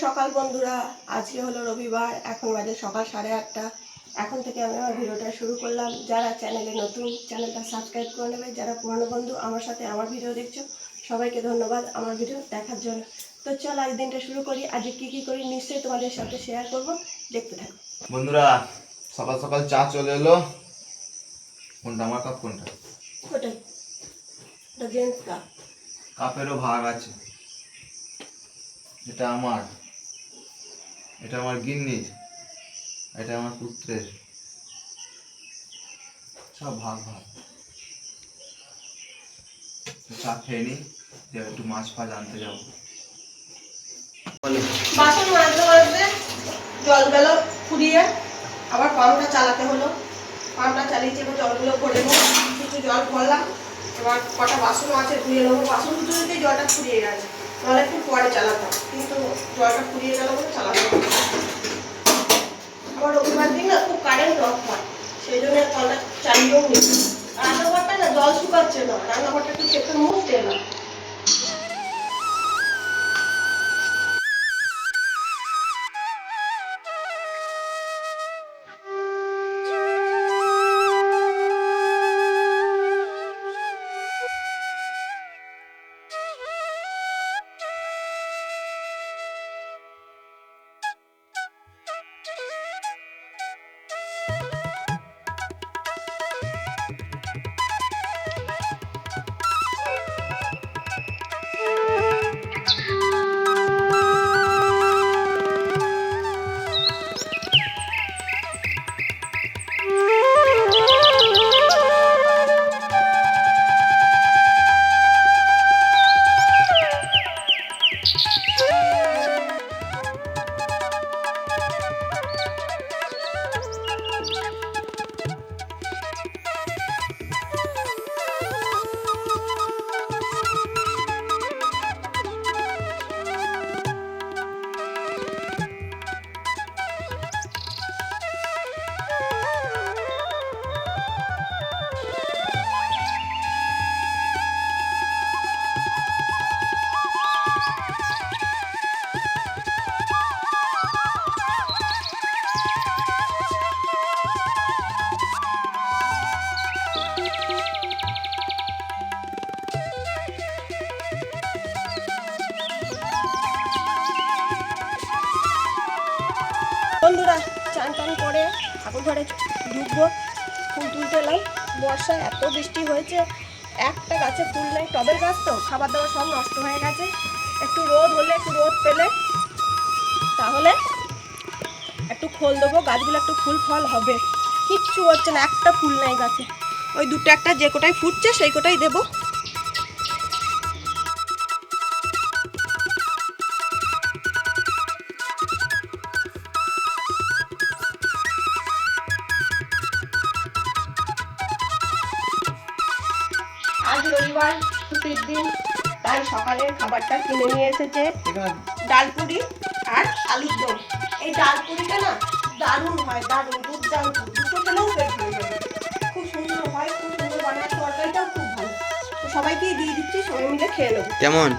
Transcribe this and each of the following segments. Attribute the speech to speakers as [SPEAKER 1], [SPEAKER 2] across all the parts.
[SPEAKER 1] সকাল বন্ধুরা, আজকে হলো রবিবার। এখন বাজে সকাল 8:30। এখন থেকে আমি আমার ভিডিওটা শুরু করলাম। যারা চ্যানেলে নতুন, চ্যানেলটা সাবস্ক্রাইব করে নেবে। যারা পুরনো বন্ধু আমার সাথে আমার ভিডিও দেখছো, সবাইকে ধন্যবাদ আমার ভিডিও দেখার জন্য। তো চল আজ দিনটা শুরু করি। আজকে কী কী করি নিশ্চয়ই তোমাদের সাথে শেয়ার করব, দেখতে থাকো
[SPEAKER 2] বন্ধুরা। সকাল সকাল চা চলে এলো। কোনটা আমার কাপ? কোনটা?
[SPEAKER 1] ওটাই, ওটা জেন্টস কাপ।
[SPEAKER 2] কাপেরও ভাগ আছে। এটা আমার, এটা আমার গিন্নির, এটা আমার পুত্রের, সব ভাগ ভাগ। চা খেয়ে নি, একটু মাছ ফাছ আনতে যাবো।
[SPEAKER 1] বাসন মাজতে মাজতে জল গেল ফুরিয়ে, আবার পাম্পটা চালাতে হলো। পাম্পটা চালিয়েছি, এবার জলগুলো ভরে নেবো। কিছু জল ভরলাম, এবার কটা বাসনও আছে ধুয়ে নেবো। বাসন ধুতে ধুতেই জলটা ফুরিয়ে গেছে, নাহলে একটু পরে চালাতাম, কিন্তু জলটা ফুরিয়ে গেল বলে চালাতে হবে। আবার রবিবার দিন না খুব কারেন্ট অফ হয়, সেই জন্য কলটা চালিয়েও নিই। রান্নাঘরটা না জল শুকাচ্ছে না, রান্নাঘরটা একটু চেপে মুছতে এলাম। বন্ধুরা, চান টান করে ঠাকুর ঘরে ঢুকবো। ফুল তুলতে এলাম। বর্ষায় এত বৃষ্টি হয়েছে, একটা গাছে ফুল নেই। টবের গাছ তো, খাবার দাবার সব নষ্ট হয়ে গেছে। একটু রোদ হলে, একটু রোদ পেলে তাহলে একটু খোল দেবো, গাছগুলো একটু ফুল ফল হবে। কিচ্ছু হচ্ছে না, একটা ফুল নেই গাছে। ওই দুটো একটা যে কোটাই ফুটছে সেই কোটাই দেবো। আজ রবিবার, ছুটির দিন, তাই সকালের খাবারটা কিনে নিয়ে এসেছে ডালপুরি আর আলুর দম। এই ডালপুরিটা না দারুণ হয়, দারুণ দুর্দান্ত। দুটো খেলেও পেট ভরে যাবে, খুব সুন্দর হয়, খুব সুন্দর বানায়। তরকারিটাও খুব ভালো। তো সবাইকেই দিয়ে দিচ্ছি, সবাই মিলে খেয়ে নেবো।
[SPEAKER 3] কেমন?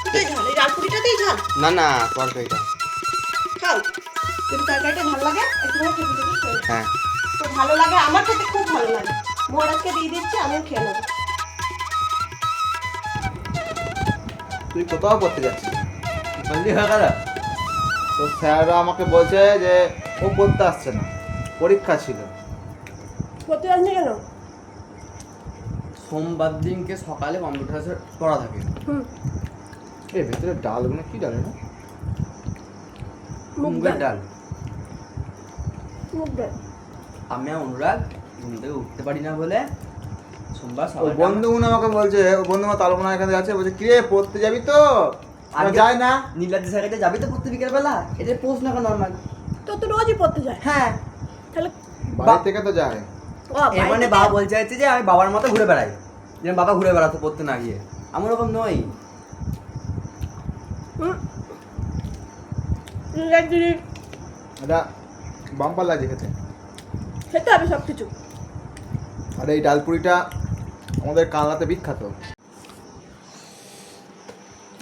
[SPEAKER 1] এটাই ঝাল, এই ডালপুরিটাতেই ঝাল।
[SPEAKER 3] না না, তরকারিটা
[SPEAKER 1] খাও, যদি তরকারিটা ভালো লাগে একটু খেতে খেতে খেয়ে নেবো।
[SPEAKER 3] হ্যাঁ।
[SPEAKER 1] তো ভালো লাগে, আমার খেতে খুব ভালো লাগে। মহারাজকে দিয়ে দিচ্ছি, আমিও খেয়ে নেবো।
[SPEAKER 2] তুই কোথাও পড়তে যাচ্ছিস? বললি হয়ে গেল তো? স্যাররা আমাকে বলছে যে ও পড়তে আসছে না, পরীক্ষা ছিল।
[SPEAKER 1] পড়তে যাচ্ছি কেন?
[SPEAKER 3] সোমবার দিনকে সকালে কম্পিউটার পড়া থাকে।
[SPEAKER 1] হুম,
[SPEAKER 2] এর ভেতরে ডালগুলো কি ডাল? না
[SPEAKER 3] মুগের ডাল।
[SPEAKER 1] মুগ ডাল।
[SPEAKER 3] আমি আর অনুরাগ ঘুম থেকে উঠতে পারি না বলে সোমবার
[SPEAKER 2] ও
[SPEAKER 3] সকালে
[SPEAKER 2] বন্ধুগুলো আমাকে বলছে, ও বন্ধু আমার তালমোনা এখানে আছে, বলছে কিরে পড়তে যাবি তো? আর যায় না।
[SPEAKER 3] নীলাদ্রি স্যারের কাছে যাবি তো পড়তে বিকেলবেলা? এটা প্রশ্ন এখন নর্মাল।
[SPEAKER 1] তো তো রোজই পড়তে যায়।
[SPEAKER 3] হ্যাঁ,
[SPEAKER 1] তাহলে
[SPEAKER 2] বাড়ি থেকে তো যায়।
[SPEAKER 3] এর মানে বাবা বলতে চাইছে যে আমি বাবার মতো ঘুরে বেড়াই, যেমন বাবা ঘুরে বেড়াতো পড়তে না গিয়ে। আমি ওরকম নই।
[SPEAKER 2] এটা বাম্পার লাগছে খেতে।
[SPEAKER 1] খেতে হবে সব কিছু।
[SPEAKER 2] আর এই ডালপুরিটা আমাদের কালনাতে বিখ্যাত।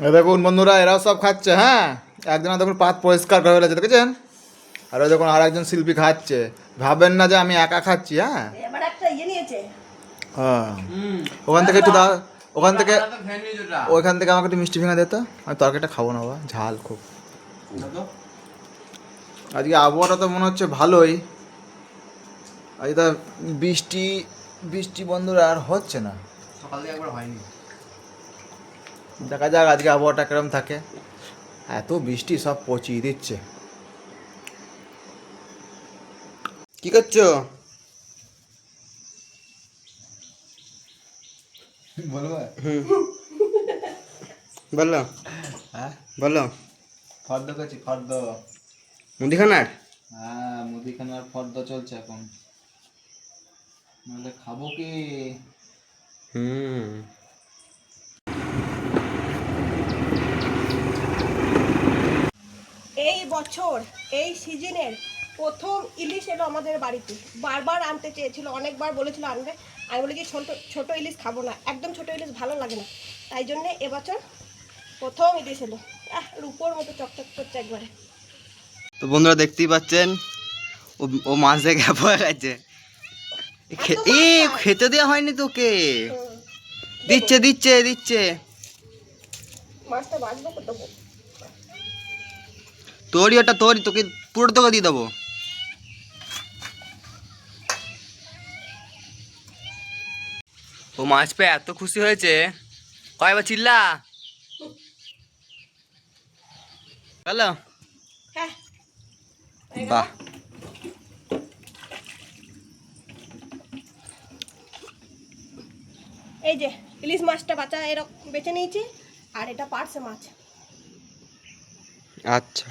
[SPEAKER 2] এই দেখুন বন্ধুরা, এরাও সব খাচ্ছে। হ্যাঁ, একজনে দেখুন পাত পরিষ্কার করে ফেলেছে, দেখেছেন? আর ওই দেখুন আর একজন শিল্পী খাচ্ছে। ভাবেন না যে আমি একা খাচ্ছি। হ্যাঁ
[SPEAKER 1] এবার একটা নিয়েছে।
[SPEAKER 2] হ্যাঁ, ওখান থেকে একটু দাও, ওখান থেকে ওইখান থেকে আমাকে একটু মিষ্টি ভেঙে দিত। আমি তরকারিটা খাবো না বাবা, ঝাল খুব। আজকে আবহাওয়াটা তো মনে হচ্ছে ভালোই। আজকে তো বৃষ্টি বৃষ্টি বন্ধুরা আর হচ্ছে না।
[SPEAKER 3] সকাল থেকে একবার হয়নি।
[SPEAKER 2] দেখা যাক আজকে আবহাওয়াটা কিরম থাকে। এত বৃষ্টি সব পচিয়ে দিচ্ছে।
[SPEAKER 3] কি করছো?
[SPEAKER 2] বলবো?
[SPEAKER 3] বলো।
[SPEAKER 2] হ্যাঁ,
[SPEAKER 3] বলো।
[SPEAKER 2] ফর্দ করছি, ফর্দ।
[SPEAKER 3] মুদিখানার?
[SPEAKER 2] হ্যাঁ, মুদিখানার ফর্দ চলছে এখন। নাহলে খাবো কি?
[SPEAKER 1] এই বছর এই সিজনের প্রথম ইলিশ এলো আমাদের বাড়িতে। বারবার আনতে চেয়েছিল, অনেকবার বলেছিল আনবে। আমি বলি যে ছোট ছোট ইলিশ খাবো না, একদম ছোট ইলিশ ভালো লাগে না। তাই জন্যে এবছর প্রথম ইলিশ এলো। রূপোর মতো চকচক করছে একবারে।
[SPEAKER 3] তো বন্ধুরা দেখতেই পাচ্ছেন, ও মাছ দেখে গ্যাপ হয়ে গেছে। খেতে দেওয়া হয়নি তোকে। দিচ্ছে দিচ্ছে দিচ্ছে।
[SPEAKER 1] মাছটা বাজবো কত?
[SPEAKER 3] তোরই ওটা, তোরই, তোকে পুরো তোকে দিয়ে দেবো। ও মাছ পেয়ে এত খুশি হয়েছে, কয়বার চিল্লা। হ্যালো।
[SPEAKER 1] হ্যাঁ,
[SPEAKER 3] বাহ,
[SPEAKER 1] এই যে ইলিশ মাছটা বাঁচা এরকম বেছে নিয়েছি, আর এটা পার্সে মাছ।
[SPEAKER 3] আচ্ছা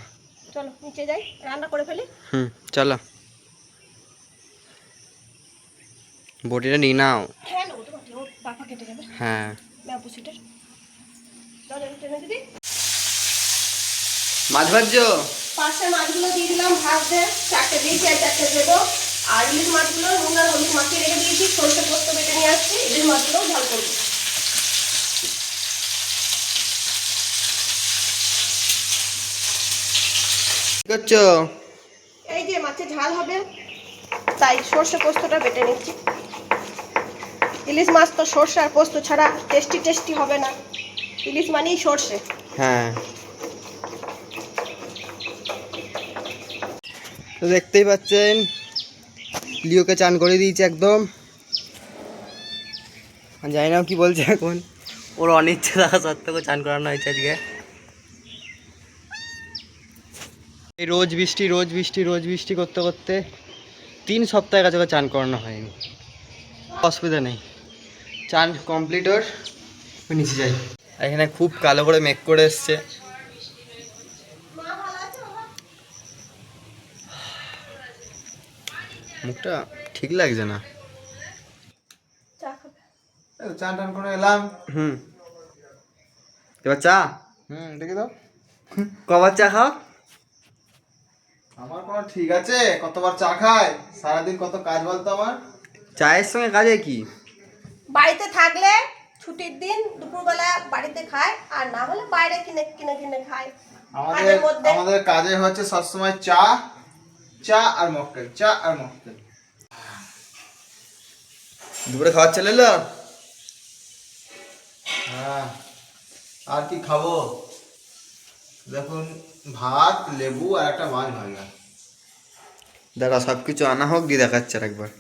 [SPEAKER 1] চলো নিচে যাই, রান্না করে ফেলি।
[SPEAKER 3] চলো। বটিটা নিয়ে নাও।
[SPEAKER 1] হ্যাঁ নেবো তো, ও বাপা কেটে যাবে।
[SPEAKER 3] হ্যাঁ,
[SPEAKER 1] অপোজিটের টেনে দিবি।
[SPEAKER 3] মাছ ভাজছো?
[SPEAKER 1] পাঁচটা মাছগুলো দিয়ে দিলাম ভাজতে, চারটে দিয়েছি আর চারটে দেবো। আর ইলিশ মাছগুলো নুন আর হলুদ মাখিয়ে রেখে দিয়েছি, সরষে পোস্ত বেটে নিয়ে আসছি, ইলিশ মাছগুলোও ঝাল করবো।
[SPEAKER 3] কি করছো?
[SPEAKER 1] এই যে মাছের ঝাল হবে তাই সরষে পোস্তটা বেটে নিচ্ছি। ইলিশ মাছ তো সরষে আর পোস্ত ছাড়া টেস্টি টেস্টি হবে না, ইলিশ মানেই সরষে।
[SPEAKER 3] হ্যাঁ, তো দেখতেই পাচ্ছেন লিওকে চান করে দিয়েছে একদম। জানি না কি বলছে এখন, ওর অনিচ্ছা থাকা সত্ত্বেও চান করানো হয়েছে আজকে। এই রোজ বৃষ্টি রোজ বৃষ্টি রোজ বৃষ্টি করতে করতে 3 সপ্তাহের কাছে ওকে চান করানো হয়নি। অসুবিধা নেই, চান কমপ্লিট ওর। নিচে যাই, এখানে খুব কালো করে মেঘ করে এসছে। মুখটা ঠিক লাগছে না।
[SPEAKER 1] চা খাবে?
[SPEAKER 2] চান টান করে এলাম।
[SPEAKER 3] এবার চা।
[SPEAKER 2] দেখি দাও।
[SPEAKER 3] কবার চা খাও?
[SPEAKER 2] আমার কোনো ঠিক আছে? কতবার চা খায় সারাদিন, কত কাজ বলতো আমার।
[SPEAKER 3] চায়ের সঙ্গে কাজে কি?
[SPEAKER 1] বাড়িতে থাকলে ছুটির দিন দুপুরবেলা বাড়িতে খায়, আর না হলে বাইরে কিনে কিনে কিনে খায়। কাজের মধ্যে
[SPEAKER 2] আমাদের কাজে হচ্ছে সবসময় চা, চা আর মকটেল, চা আর মকটেল।
[SPEAKER 3] দুপুরে খাওয়ার চলে এলো?
[SPEAKER 2] হ্যাঁ, আর কি খাবো? দেখুন, ভাত, লেবু আর একটা মাছ ভাজা।
[SPEAKER 3] দাঁড়া, সব কিছু আনা হোক দিয়ে দেখাচ্ছে আর একবার।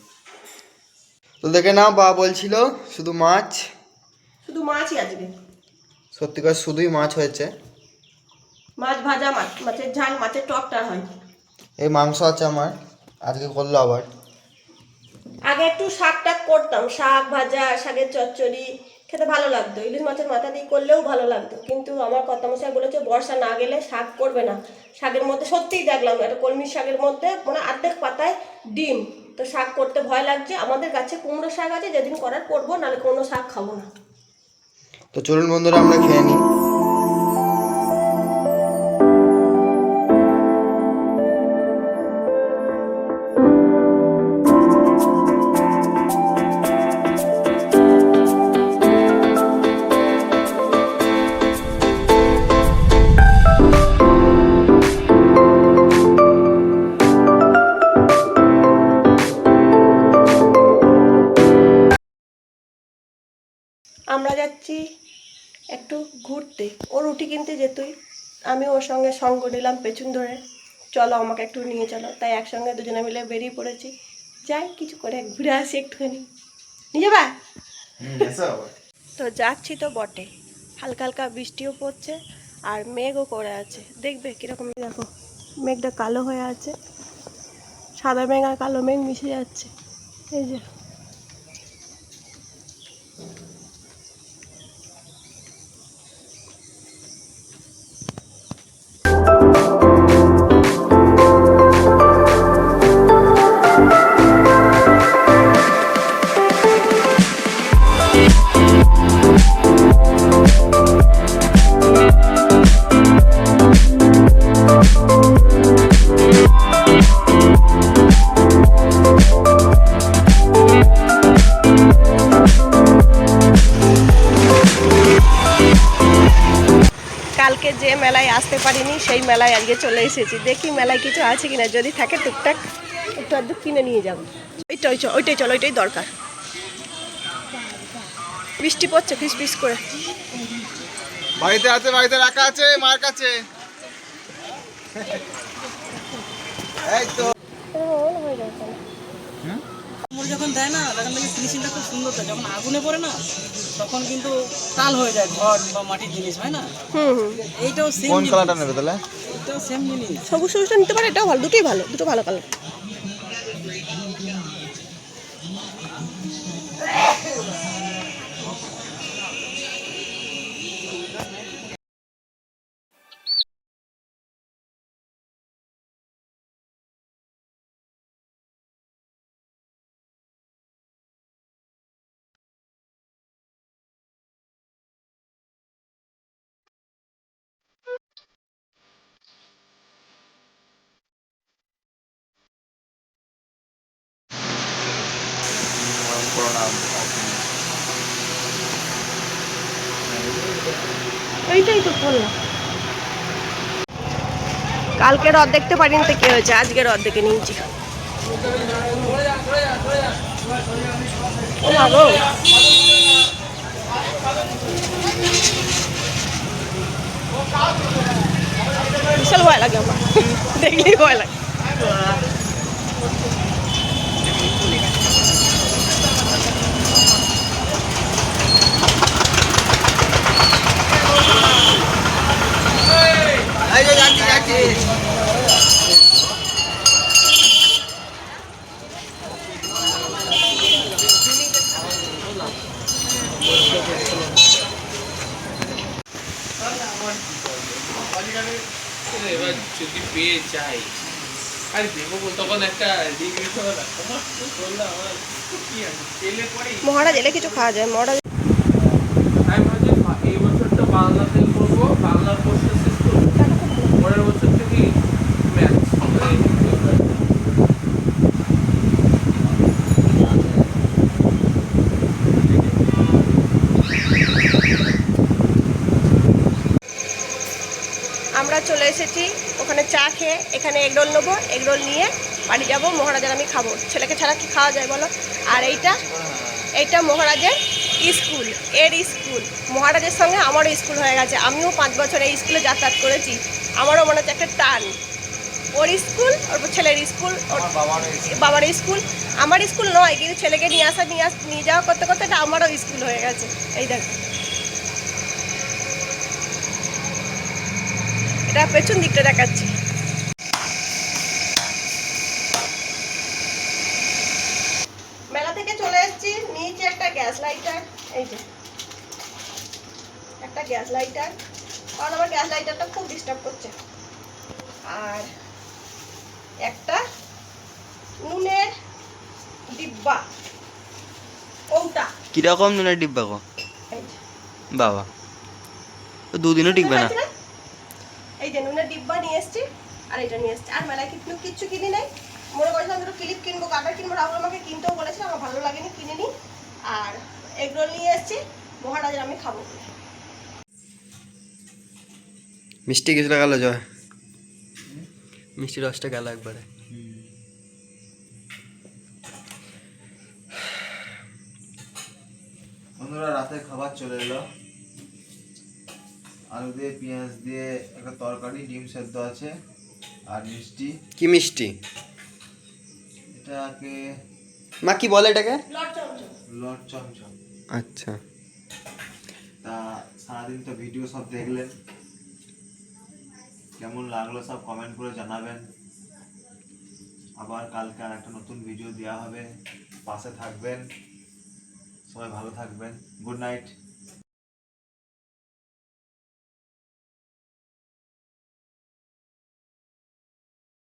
[SPEAKER 3] তো দেখে নাও, বা বলছিল শুধু মাছ।
[SPEAKER 1] শুধু মাছই আজকে,
[SPEAKER 3] সত্যি করে শুধুই মাছ হয়েছে।
[SPEAKER 1] মাছ ভাজা, মাছের ঝাল, মাছের টকটা হয়।
[SPEAKER 3] এই মাংস আছে আমার, আজকে করলো আবার।
[SPEAKER 1] আগে একটু শাক টাক করতাম, শাক ভাজা, শাকের চচ্চড়ি খেতে ভালো লাগতো, ইলিশ মাছের মাথা দিয়ে করলেও ভালো লাগতো। কিন্তু আমার কর্তামশাই বলেছে বর্ষা না গেলে শাক করবে না। শাকের মধ্যে সত্যিই দেখলাম একটা কলমি শাকের মধ্যে মানে অর্ধেক পাতায় ডিম, তো শাক করতে ভয় লাগছে। আমাদের গাছে কুমড়ো শাক আছে, যেদিন করার করবো, নাহলে কোনো শাক খাবো না।
[SPEAKER 3] তো চলুন বন্ধুরা আমরা খেয়ে নিই।
[SPEAKER 1] আমরা যাচ্ছি একটু ঘুরতে। ও রুটি কিনতে যেতই, আমি ওর সঙ্গে সঙ্গ নিলাম পেছন ধরে, চলো আমাকে একটু নিয়ে চলো। তাই একসঙ্গে দুজনে মিলে বেরিয়ে পড়েছি। যাই কিছু করে ঘুরে আসি একটুখানি। নিয়ে যাবা? তো যাচ্ছি তো বটে, হালকা হালকা বৃষ্টিও পড়ছে আর মেঘও করে আছে। দেখবে কিরকম, দেখো মেঘটা কালো হয়ে আছে, সাদা মেঘ আর কালো মেঘ মিশে যাচ্ছে। এই যে কালকে যে মেলায় আসতে পারিনি সেই মেলায় আজকে চলে এসেছি। দেখি মেলায় কিছু আছে কিনা, যদি থাকে টুকটাক একটু আধটু কিনে নিয়ে যাবো। ওইটাই চলো, ওইটাই দরকার। বৃষ্টি পড়ছে ফিস ফিস করে।
[SPEAKER 2] বাড়িতে আছে, বাড়িতে রাখা আছে মার কাছে। এই তো
[SPEAKER 4] মোড় যখন দেয় না তখন দেখি ফিনিশিংটা খুব সুন্দর দেয়। যখন আগুনে পড়ে না তখন কিন্তু কাল হয়ে যায়, ঘর বা মাটির জিনিস হয় না। এইটাও সেম
[SPEAKER 2] কোন
[SPEAKER 4] জিনিস,
[SPEAKER 2] কালারটা নেবে তাহলে?
[SPEAKER 4] এটাও সেম জিনিস।
[SPEAKER 1] সবুজ সবুজটা নিতে পারে, এটাও ভালো, দুটোই ভালো, দুটো ভালো কালার। এইটাই তো বললাম। কালকে রথ দেখতে পারিনি তো কি হয়েছে, আজকে রথ দেখে নিয়েছি। ও মা গো, বিশাল ভয় লাগে আমার, দেখলেই ভয় লাগে।
[SPEAKER 2] এই যে যাচ্ছি যাচ্ছি।
[SPEAKER 5] এবার যদি পেয়ে যাই আর দেবো তখন একটা ডিগ্রি করলাম আমার কি আছে পেলে পরেই
[SPEAKER 1] মহারাজ এলে কিছু খাওয়া যায়। মহারাজ
[SPEAKER 5] আমি ভাবছি এই বছরটা বাংলাতে করবো, বাংলা কোর্সটা শেষ করবো, পরের বছর থেকে ম্যাথ।
[SPEAKER 1] আমরা চলে এসেছি ওখানে চা খেয়ে, এখানে এগরোল নেবো, এগরোল নিয়ে বাড়ি যাবো। মহারাজের আমি খাবো, ছেলেকে ছাড়া কি খাওয়া যায় বলো। আর এইটা মহারাজের স্কুল, এর স্কুল। মহারাজের সঙ্গে আমারও স্কুল হয়ে গেছে, আমিও 5 বছর এই স্কুলে যাতায়াত করেছি। আমারও মনে হচ্ছে একটা টান। ওর স্কুল, ওর ছেলের স্কুল, ওর বাবার স্কুল। আমার স্কুল নয়, কিন্তু ছেলেকে নিয়ে যাওয়া করতে করতে এটা আমারও স্কুল হয়ে গেছে। এই দেখো, এটা পেছন দিকটা দেখাচ্ছি। মেলা থেকে চলে এসেছি, নিচে একটা গ্যাস লাইটার। এই যে একটা গ্যাস লাইটার, কারণ আমার গ্যাস লাইটারটা খুব ডিস্টার্ব করছে। আর একটা নুনের ডিব্বা, ওটা
[SPEAKER 3] কিরকম নুনের ডিব্বা গো?
[SPEAKER 1] এই যে
[SPEAKER 3] বাবা, তো দুদিনও টিকবে না।
[SPEAKER 1] এই যে নুনের ডিব্বা নিয়ে এসেছি, আর এটা নিয়ে এসেছি। আর মেলায় কিচ্ছু কিনি নাই। মনে করেছিলাম দুটো ক্লিপ কিনবো, কাটার কিনবো, রাহুল আমাকে কিনতেও বলেছিল, আমার ভালো লাগেনি, কিনিনি। আর এগরোল নিয়ে এসেছি, মহারাজের আমি খাবো।
[SPEAKER 3] মিষ্টি কিছুটা গেল জয়, মিষ্টি রসটা গেল একবারে।
[SPEAKER 2] বন্ধুরা রাতে খাবার চলে এলো। আলু দিয়ে পেঁয়াজ দিয়ে একটা তরকারি, ডিম সেদ্ধ আছে আর মিষ্টি।
[SPEAKER 3] কি মিষ্টি?
[SPEAKER 2] এটাকে
[SPEAKER 3] মা কি বলে এটাকে?
[SPEAKER 2] লট চমচম।
[SPEAKER 3] আচ্ছা।
[SPEAKER 2] তা সারাদিন তো ভিডিও সব দেখলেন, কেমন লাগলো সব কমেন্ট করে জানাবেন। আবার কালকে আর একটা নতুন ভিডিও দেওয়া হবে, পাশে থাকবেন, সবাই ভালো থাকবেন। Good night.